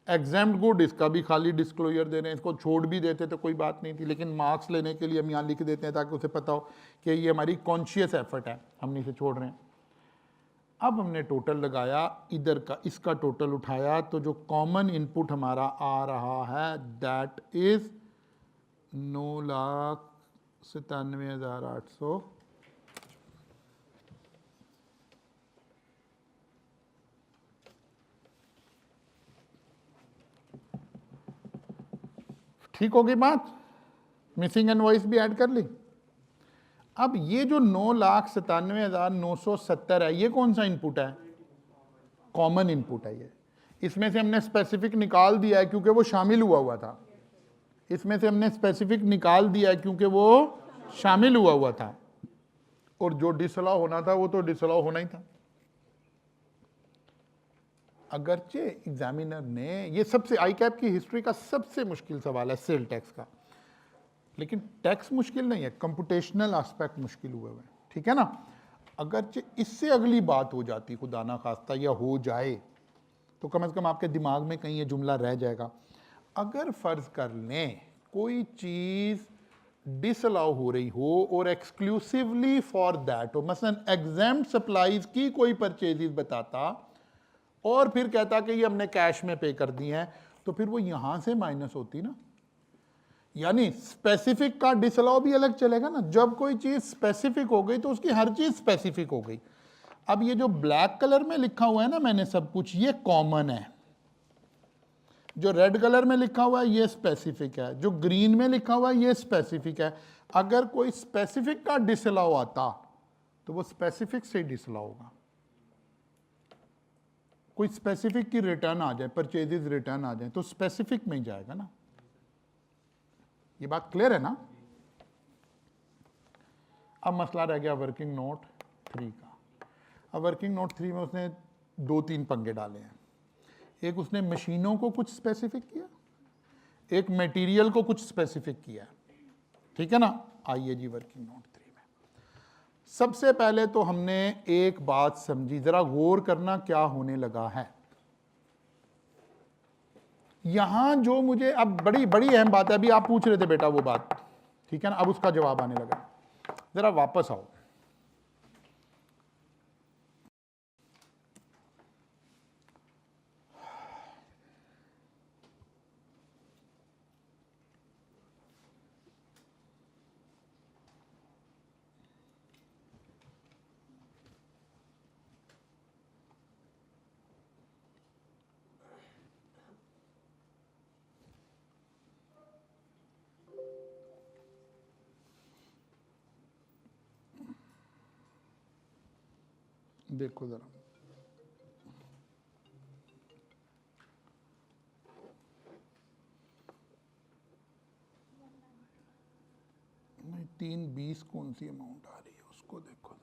एग्जाम्ड गुड, इसका भी खाली डिस्क्लोजर दे रहे हैं, इसको छोड़ भी देते तो कोई बात नहीं थी, लेकिन मार्क्स लेने के लिए हम यहाँ लिख देते हैं ताकि उसे पता हो कि ये हमारी कॉन्शियस एफर्ट है, हम इसे छोड़ रहे हैं। अब हमने टोटल लगाया इधर का, इसका टोटल उठाया तो जो कॉमन इनपुट हमारा आ रहा है दैट इज 9,97,800। ठीक होगी बात? मिसिंग इनवॉइस भी ऐड कर ली। अब ये जो 9,97,970 है, ये कौन सा इनपुट है? कॉमन इनपुट है ये। इसमें से हमने स्पेसिफिक निकाल दिया है क्योंकि वो शामिल हुआ था। इसमें से हमने स्पेसिफिक निकाल दिया है क्योंकि वो शामिल हुआ था, और जो डिसअलाउ होना था वो तो डिसअलाउ होना ही था। अगरचे एग्जामिनर ने, ये सबसे ICAP की हिस्ट्री का सबसे मुश्किल सवाल है सेल टैक्स का, लेकिन टैक्स मुश्किल नहीं है, कंप्यूटेशनल एस्पेक्ट मुश्किल हुए हुए, ठीक है ना। अगरचे इससे अगली बात हो जाती खुदा ना खास्ता या हो जाए तो कम से कम आपके दिमाग में कहीं ये जुमला रह जाएगा। अगर फर्ज कर लें कोई चीज़ डिसअलाउ हो रही हो और एक्सक्लूसिवली फॉर दैट हो, मसलन एग्जाम्ड सप्लाईज की कोई परचेजेज बताता और फिर कहता कि ये हमने कैश में पे कर दी हैं, तो फिर वो यहां से माइनस होती ना। यानी स्पेसिफिक का डिसअलाउ भी अलग चलेगा ना। जब कोई चीज स्पेसिफिक हो गई तो उसकी हर चीज स्पेसिफिक हो गई। अब ये जो ब्लैक कलर में लिखा हुआ है ना मैंने सब कुछ, ये कॉमन है। जो रेड कलर में लिखा हुआ है ये स्पेसिफिक है, जो ग्रीन में लिखा हुआ है ये स्पेसिफिक है। अगर कोई स्पेसिफिक का डिसअलाउ आता तो वो स्पेसिफिक से डिसअलाउ होगा। कोई स्पेसिफिक की रिटर्न आ जाए, परचेजेस रिटर्न आ जाए, तो स्पेसिफिक में ही जाएगा ना। ये बात क्लियर है ना। अब मसला रह गया वर्किंग नोट 3 का। अब वर्किंग नोट 3 में उसने 2-3 पंगे डाले हैं। एक उसने मशीनों को कुछ स्पेसिफिक किया, एक मटेरियल को कुछ स्पेसिफिक किया, ठीक है ना। आइए जी वर्किंग नोट 3 में सबसे पहले तो हमने एक बात समझी, जरा गौर करना क्या होने लगा है यहां। जो मुझे अब बड़ी बड़ी अहम बात है, अभी आप पूछ रहे थे बेटा वो बात, ठीक है ना, अब उसका जवाब आने लगा। जरा वापस आओ, देखो जरा। 320 कौन सी अमाउंट आ रही है उसको देखो जरा।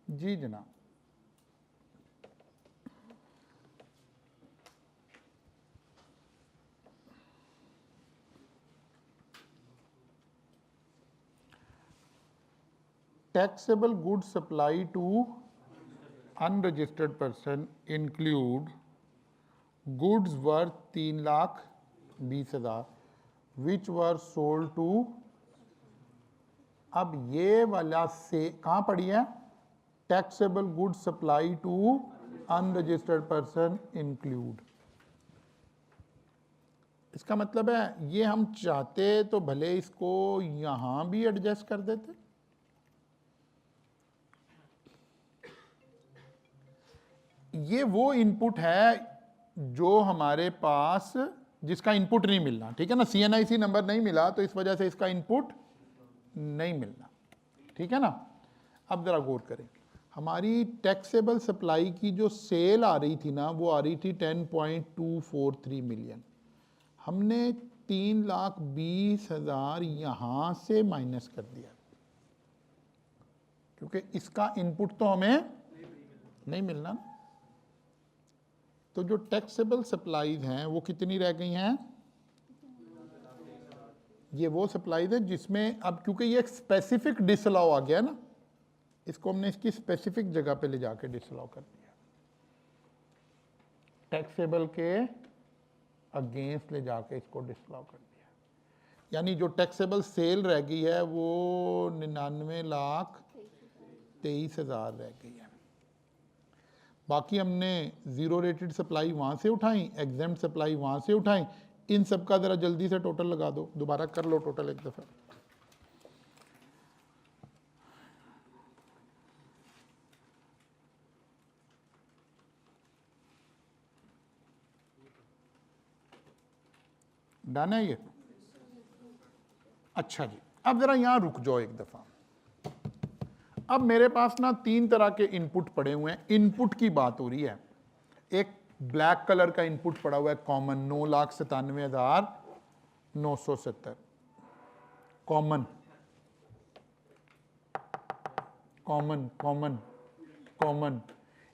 जी जनाब, taxable goods supplied to unregistered person include goods worth 3,20,000 which were sold to। अब ये वाला से कहाँ पड़ी है? Taxable goods supply to unregistered person include. इसका मतलब है ये हम चाहते तो भले इसको यहां भी एडजस्ट कर देते। ये वो इनपुट है जो हमारे पास जिसका इनपुट नहीं मिलना, ठीक है ना। CNIC नंबर नहीं मिला तो इस वजह से इसका इनपुट नहीं मिलना, ठीक है ना। अब जरा गौर करें, हमारी टैक्सेबल सप्लाई की जो सेल आ रही थी ना वो आ रही थी 10.243 मिलियन। हमने 3,20,000 यहां से माइनस कर दिया क्योंकि इसका इनपुट तो हमें नहीं मिलना ना। तो जो टैक्सेबल सप्लाईज हैं वो कितनी रह गई हैं? ये वो सप्लाईज है जिसमें अब क्योंकि ये एक स्पेसिफिक डिसअलाउ आ गया ना, इसको हमने इसकी स्पेसिफिक जगह पे ले जाके डिसअलाउ कर दिया, टैक्सेबल के अगेंस्ट ले जाके इसको डिसअलाउ कर दिया। यानी जो टैक्सेबल सेल रह गई है वो 99,23,000 रह गई है। बाकी हमने जीरो रेटेड सप्लाई वहाँ से उठाई, एग्जेम्प्ट सप्लाई वहाँ से उठाई। इन सब का ज़रा जल्दी से टोटल लगा दो, दोबारा कर लो टोटल एक दफ़ा। डन है ये? अच्छा जी, अब ज़रा यहाँ रुक जाओ एक दफ़ा। अब मेरे पास ना 3 तरह के इनपुट पड़े हुए हैं। इनपुट की बात हो रही है। एक ब्लैक कलर का इनपुट पड़ा हुआ है common, 9,97,970 common common common common.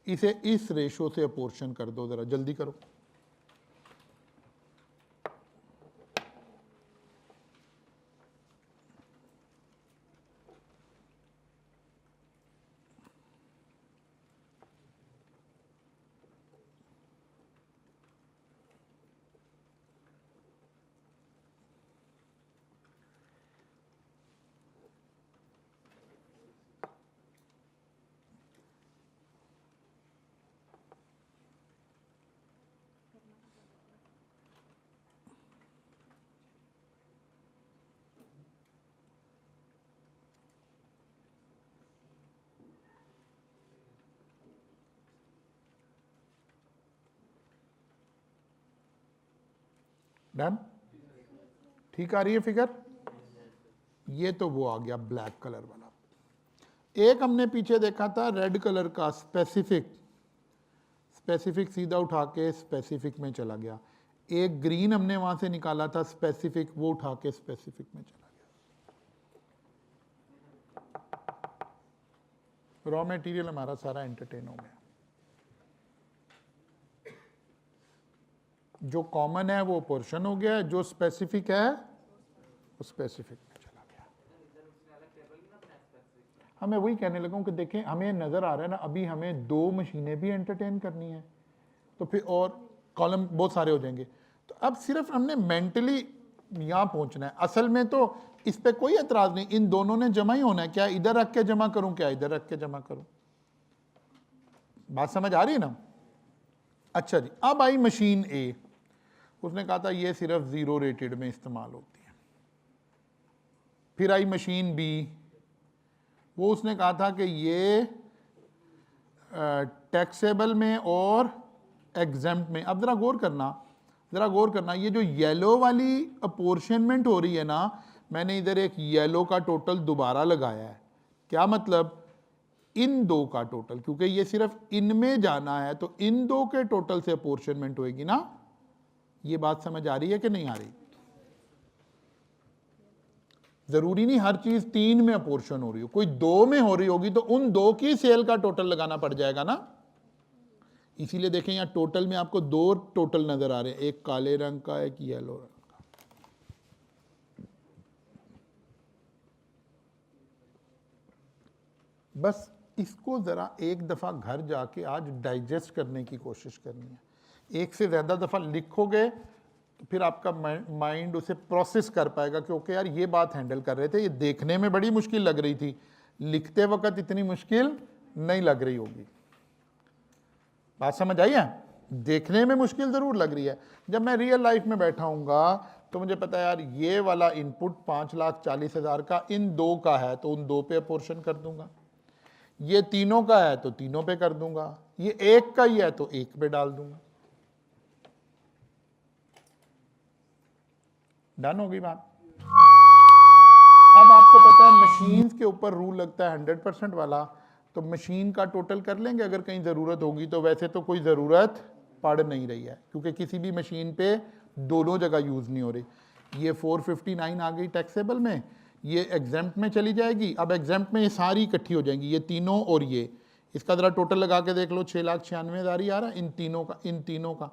इसे इस रेशो से अपोर्शन कर दो, ज़रा जल्दी करो। डन? ठीक आ रही है फिगर? ये तो वो आ गया ब्लैक कलर वाला। एक हमने पीछे देखा था रेड कलर का स्पेसिफिक, स्पेसिफिक सीधा उठा के स्पेसिफिक में चला गया। एक ग्रीन हमने वहां से निकाला था स्पेसिफिक, वो उठा के स्पेसिफिक में चला गया। रॉ मटेरियल हमारा सारा एंटरटेन हो गया। जो कॉमन है वो पोर्शन हो गया, जो स्पेसिफिक है वो स्पेसिफिक में चला गया। हमें वही कहने लगा कि देखें हमें नज़र आ रहा है ना, अभी हमें 2 मशीनें भी एंटरटेन करनी है तो फिर और कॉलम बहुत सारे हो जाएंगे। तो अब सिर्फ हमने मेंटली यहाँ पहुँचना है। असल में तो इस पर कोई एतराज़ नहीं, इन दोनों ने जमा ही होना है। क्या इधर रख के जमा करूँ, क्या इधर रख के जमा करूँ? बात समझ आ रही है ना? अच्छा जी, अब आई मशीन ए। उसने कहा था ये सिर्फ ज़ीरो रेटेड में इस्तेमाल होती है। फिर आई मशीन बी, वो उसने कहा था कि ये टैक्सेबल में और एग्जेम्प्ट में। अब ज़रा गौर करना, ये जो येलो वाली अपोर्शनमेंट हो रही है ना, मैंने इधर एक येलो का टोटल दोबारा लगाया है। क्या मतलब? इन दो का टोटल, क्योंकि ये सिर्फ इनमें जाना है तो इन दो के टोटल से अपोर्शनमेंट होएगी ना। ये बात समझ आ रही है कि नहीं आ रही? जरूरी नहीं हर चीज 3 में अपोर्शन हो रही हो, कोई 2 में हो रही होगी तो उन 2 की सेल का टोटल लगाना पड़ जाएगा ना। इसीलिए देखें यहां टोटल में आपको 2 टोटल नजर आ रहे हैं, एक काले रंग का एक येलो रंग का। बस इसको जरा एक दफा घर जाके आज डाइजेस्ट करने की कोशिश करनी है। एक से ज्यादा दफा लिखोगे तो फिर आपका माइंड उसे प्रोसेस कर पाएगा, क्योंकि यार ये बात हैंडल कर रहे थे, ये देखने में बड़ी मुश्किल लग रही थी, लिखते वक्त इतनी मुश्किल नहीं लग रही होगी। बात समझ आई है? देखने में मुश्किल जरूर लग रही है, जब मैं रियल लाइफ में बैठा हूँगा तो मुझे पता है यार ये वाला इनपुट 5,40,000 का इन 2 का है तो उन 2 पे अपोर्शन कर दूंगा, ये तीनों का है तो तीनों पे कर दूंगा, ये एक का ही है तो एक पे डाल दूंगा। डन होगी बात। अब आपको पता है मशीन्स के ऊपर रूल लगता है 100% वाला, तो मशीन का टोटल कर लेंगे अगर कहीं ज़रूरत होगी तो। वैसे तो कोई ज़रूरत पड़ नहीं रही है क्योंकि किसी भी मशीन पे दोनों जगह यूज़ नहीं हो रही। ये 459 आ गई टैक्सेबल में, ये एग्जाम्प्ट में चली जाएगी। अब एग्जाम्प्ट में ये सारी इकट्ठी हो जाएंगी, ये तीनों और ये, इसका ज़रा टोटल लगा के देख लो, 6,96,000 ही आ रहा है इन तीनों का,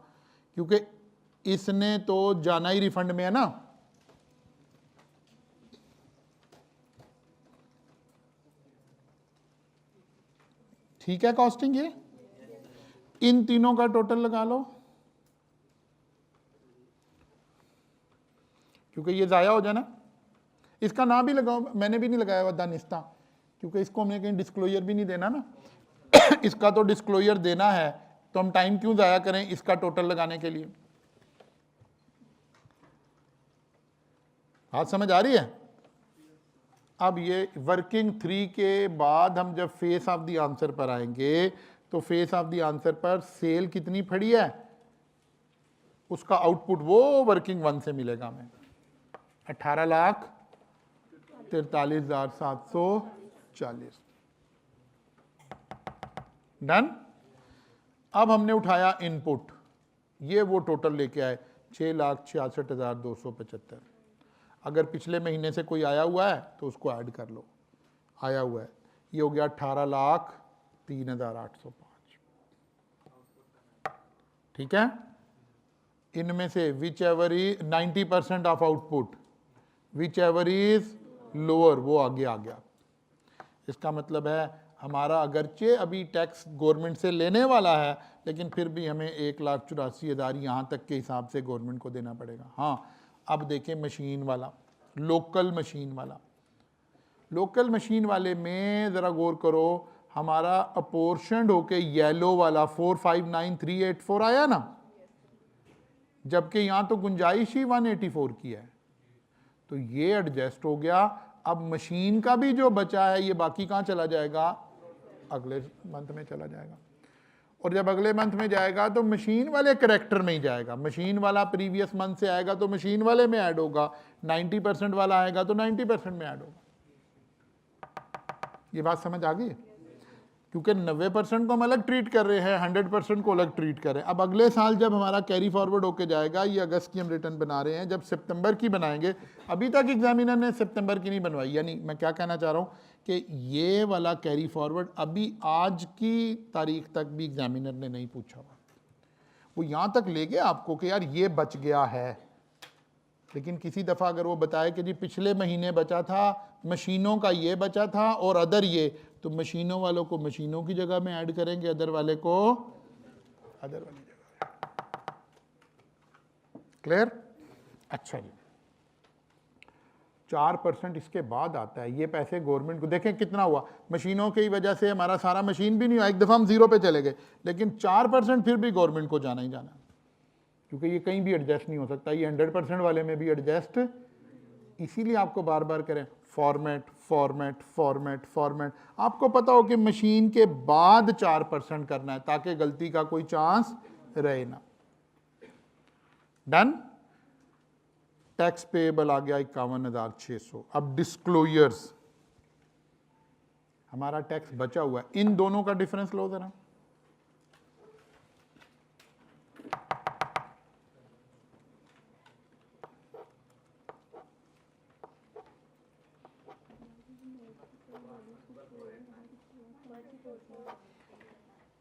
क्योंकि इसने तो जाना ही रिफंड में है ना। ठीक है कॉस्टिंग, ये इन तीनों का टोटल लगा लो, क्योंकि ये जाया हो जाना। इसका नाम भी लगाओ, मैंने भी नहीं लगाया हुआ दानिस्ता, क्योंकि इसको हमने कहीं डिस्क्लोजर भी नहीं देना ना। इसका तो डिस्क्लोजर देना है, तो हम टाइम क्यों जाया करें इसका टोटल लगाने के लिए। बात समझ आ रही है? अब ये वर्किंग 3 के बाद हम जब फेस ऑफ द आंसर पर आएंगे तो फेस ऑफ द आंसर पर सेल कितनी पड़ी है, उसका आउटपुट वो वर्किंग 1 से मिलेगा हमें, 18,43,740। डन। अब हमने उठाया इनपुट, ये वो टोटल लेके आए 6,66,275। अगर पिछले महीने से कोई आया हुआ है तो उसको ऐड कर लो, आया हुआ है, ये हो गया 18,03,805। ठीक है। इनमें से which ever is 90% of output, which ever is lower, वो आगे आ गया। इसका मतलब है हमारा अगरचे अभी टैक्स गवर्नमेंट से लेने वाला है, लेकिन फिर भी हमें 1,84,000 यहाँ तक के हिसाब से गवर्नमेंट को देना पड़ेगा। हाँ, अब देखें मशीन वाला, लोकल मशीन वाला। लोकल मशीन वाले में ज़रा गौर करो, हमारा अपोर्शनड होके येलो वाला 459,384 आया ना, जबकि यहाँ तो गुंजाइश ही 184 की है, तो ये एडजस्ट हो गया। अब मशीन का भी जो बचा है ये बाकी कहाँ चला जाएगा, अगले मंथ में चला जाएगा। और जब अगले मंथ में जाएगा तो मशीन वाले करेक्टर में ही जाएगा, मशीन वाला प्रीवियस मंथ से आएगा तो मशीन वाले में ऐड होगा, 90% वाला आएगा तो 90% में ऐड होगा। ये बात समझ आ गई? क्योंकि 90% को हम अलग ट्रीट कर रहे हैं, 100% को अलग ट्रीट कर रहे हैं। अब अगले साल जब हमारा कैरी फॉरवर्ड होके जाएगा, ये अगस्त की हम रिटर्न बना रहे हैं, जब सितंबर की बनाएंगे, अभी तक एग्जामिनर ने सितंबर की नहीं बनवाई। यानी मैं क्या कहना चाह रहा हूँ कि ये वाला कैरी फॉरवर्ड अभी आज की तारीख तक भी एग्जामिनर ने नहीं पूछा हुआ, वो यहाँ तक ले गया आपको कि यार ये बच गया है, लेकिन किसी दफ़ा अगर वो बताए कि जी पिछले महीने बचा था, मशीनों का ये बचा था और अदर ये, तो मशीनों वालों को मशीनों की जगह में ऐड करेंगे, अदर वाले को अदर वाली जगह। क्लियर? अच्छा जी, 4% इसके बाद आता है, ये पैसे गवर्नमेंट को। देखें कितना हुआ, मशीनों की वजह से हमारा सारा मशीन भी नहीं हुआ, एक दफ़ा हम 0 पे चले गए, लेकिन 4% फिर भी गवर्नमेंट को जाना ही जाना, क्योंकि ये कहीं भी एडजस्ट नहीं हो सकता, ये 100% वाले में भी एडजस्ट। इसीलिए आपको बार बार करें फॉर्मेट फॉर्मेट फॉर्मेट फॉर्मेट। आपको पता हो कि मशीन के बाद 4% करना है ताकि गलती का कोई चांस रहे ना। डन। टैक्स पेएबल आ गया 51,600। अब डिस्क्लोजर्स, हमारा टैक्स बचा हुआ है। इन दोनों का डिफरेंस लो जरा।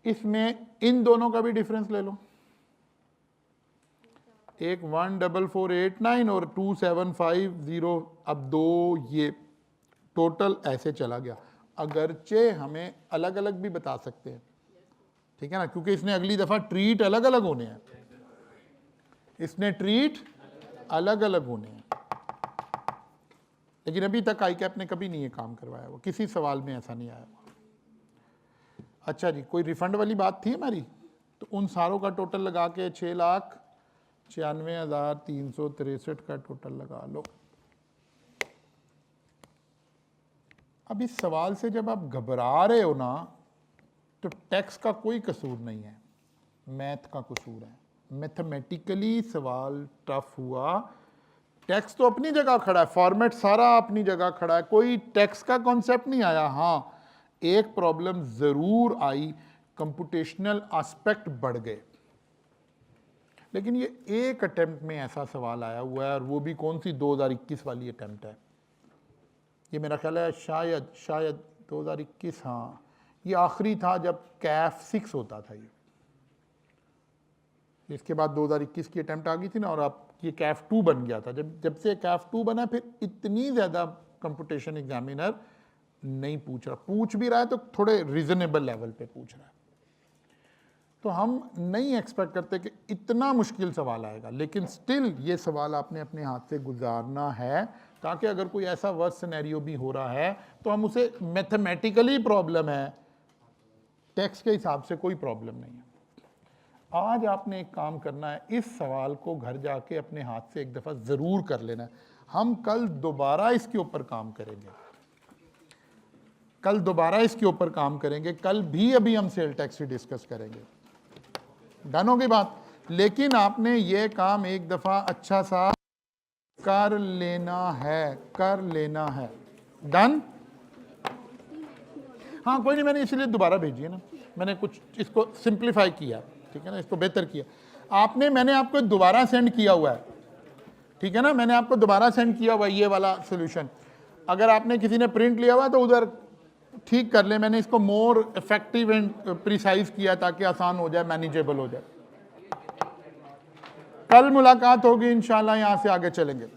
इसमें इन दोनों का भी डिफरेंस ले लो। एक 14489 और 2750, अब दो ये टोटल ऐसे चला गया। अगरचे हमें अलग अलग भी बता सकते हैं, ठीक है ना, क्योंकि इसने अगली दफा ट्रीट अलग अलग होने हैं, इसने ट्रीट अलग अलग होने हैं। लेकिन अभी तक आई कैप ने कभी नहीं ये काम करवाया, वो किसी सवाल में ऐसा नहीं आया। अच्छा जी, कोई रिफंड वाली बात थी हमारी, तो उन सारों का टोटल लगा के 6,96,363 का टोटल लगा लो। अब इस सवाल से जब आप घबरा रहे हो ना, तो टैक्स का कोई कसूर नहीं है, मैथ का कसूर है। मैथमेटिकली सवाल टफ हुआ, टैक्स तो अपनी जगह खड़ा है, फॉर्मेट सारा अपनी जगह खड़ा है, कोई टैक्स का कॉन्सेप्ट नहीं आया। हाँ, एक प्रॉब्लम जरूर आई, कंप्यूटेशनल एस्पेक्ट बढ़ गए। लेकिन ये एक अटेम्प्ट में ऐसा सवाल आया हुआ है, और वो भी कौन सी 2021 वाली अटेम्प्ट है, ये मेरा ख्याल है शायद 2021, हाँ ये आखिरी था जब कैफ 6 होता था। ये इसके बाद 2021 की अटेम्प्ट आ गई थी ना, और अब ये कैफ 2 बन गया था। जब से कैफ 2 बना, फिर इतनी ज़्यादा कंप्यूटेशन एग्जामिनर नहीं पूछ रहा, पूछ भी रहा है तो थोड़े रीजनेबल लेवल पे पूछ रहा है। तो हम नहीं एक्सपेक्ट करते कि इतना मुश्किल सवाल आएगा, लेकिन स्टिल ये सवाल आपने अपने हाथ से गुजारना है, ताकि अगर कोई ऐसा वर्स्ट सिनेरियो भी हो रहा है तो हम उसे, मैथमेटिकली प्रॉब्लम है, टैक्स के हिसाब से कोई प्रॉब्लम नहीं है। आज आपने एक काम करना है, इस सवाल को घर जाके अपने हाथ से एक दफ़ा ज़रूर कर लेना है। हम कल दोबारा इसके ऊपर काम करेंगे, कल भी अभी हम सेल टैक्स ही डिस्कस करेंगे। डन होगी बात। लेकिन आपने ये काम एक दफ़ा अच्छा सा कर लेना है। डन? हाँ कोई नहीं, मैंने इसलिए दोबारा भेजी है ना, मैंने कुछ इसको सिंप्लीफाई किया, ठीक है ना, इसको बेहतर किया। मैंने आपको दोबारा सेंड किया हुआ है, ठीक है ना, मैंने आपको दोबारा सेंड किया हुआ है ये वाला सोल्यूशन। अगर आपने किसी ने प्रिंट लिया हुआ तो उधर ठीक कर ले, मैंने इसको मोर इफेक्टिव एंड प्रिसाइज किया ताकि आसान हो जाए, मैनेजेबल हो जाए। कल मुलाकात होगी इंशाल्लाह, यहां से आगे चलेंगे।